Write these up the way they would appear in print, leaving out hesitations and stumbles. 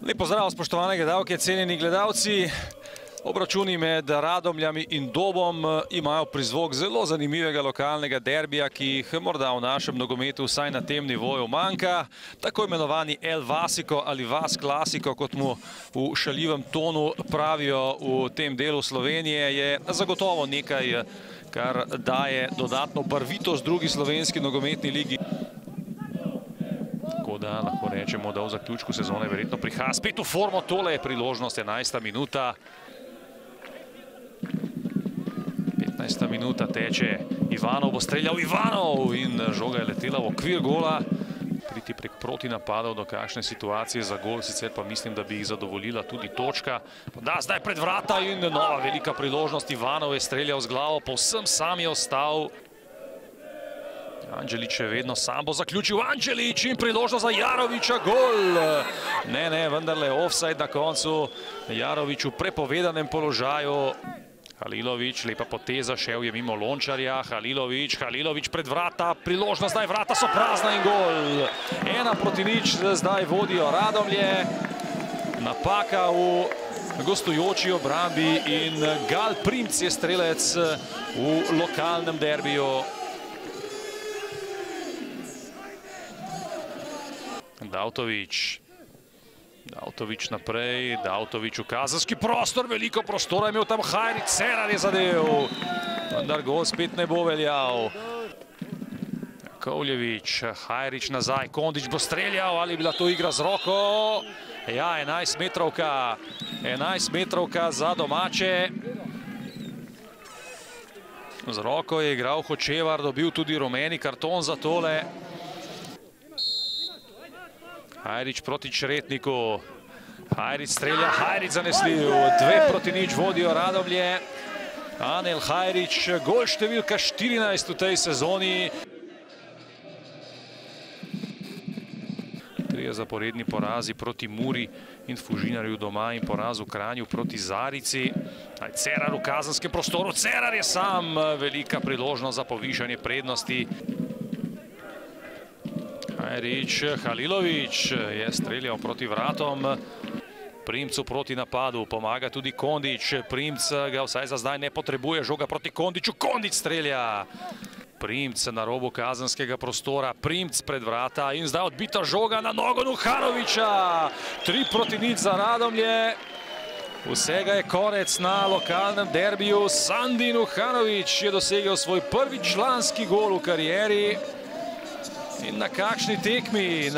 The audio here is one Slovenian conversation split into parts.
Lep pozdrav, spoštovane gledalke, cenjeni gledalci. Obračuni med Radomljami in Dobom imajo prizvok zelo zanimivega lokalnega derbija, ki jih morda v našem nogometu vsaj na tem nivoju manjka. Tako imenovani El Vasiko ali Vas Klasiko, kot mu v šaljivem tonu pravijo v tem delu Slovenije, je zagotovo nekaj, kar daje dodatno barvitost drugi slovenski nogometni ligi. Tako da lahko rečemo, da v zaključku sezone verjetno prihaja spet v formo. Tole je priložnost, 11. minuta. 15. minuta teče, Ivanov bo streljal, Ivanov, in žoga je letela v okvir gola. Priti prek proti napadov do kakšne situacije za gol, sicer pa mislim, da bi jih zadovoljila tudi točka. Da, zdaj pred vrata in nova velika priložnost, Ivanov je streljal z glavo, povsem sam je ostal. Anđelić je vedno sam, bo zaključil Anđelić in priložnost za Jarovića, gol! Ne, vendarle offside na koncu, Jarović v prepovedanem položaju. Halilović, lepa poteza, šel je mimo Lončarja, Halilović pred vrata, priložnost, zdaj vrata so prazna in gol. 1:0 zdaj vodijo Radomlje, napaka v gostujoči obrambi in Gal Primc je strelec v lokalnem derbiju. Davtović naprej, Davtović v kazenski prostor, veliko prostora je imel tam Hajrić, Cerar je zadev, vendar gol spet ne bo veljal. Kovljević, Hajrić nazaj, Kondić bo streljal, ali je bila to igra z roko? Ja, 11-metrovka, 11-metrovka za domače. Z roko je igral Hočevar, dobil tudi rumeni karton za tole. Hajrić proti Čretniku, Hajrić strelja, Hajrić zanesljiv, 2:0 vodijo Radomlje. Anel Hajrić, gol številka 14 v tej sezoni. 3 zaporedni porazi proti Muri in Fužinarju doma in poraz v Kranju proti Zarici. Cerar v kazenskem prostoru, Cerar je sam, velika priložnost za povišanje prednosti. Hajrić, Halilović je streljal proti vratom, Primcu proti napadu, pomaga tudi Kondić, Primc ga vsaj za zdaj ne potrebuje, žoga proti Kondiću, Kondić strelja. Primc na robu kazenskega prostora, Primc pred vrata in zdaj odbita žoga na nogo Nuhanovića. 3:0 za Radomlje, vsega je konec na lokalnem derbiju. Sandi Nuhanović je dosegel svoj prvi članski gol v karieri. In na kakšni tekmi,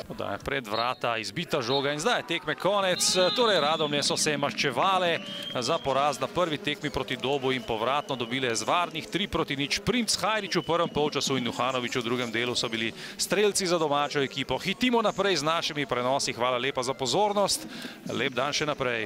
podaja pred vrata, izbita žoga in zdaj je tekme konec. Torej Radomlje so se maščevale za poraz na prvi tekmi proti Dobu in povratno dobile z varnih 3:0. Primc, Hajrić v prvem polčasu in Nuhanović v drugem delu so bili strelci za domačo ekipo. Hitimo naprej z našimi prenosi. Hvala lepa za pozornost. Lep dan še naprej.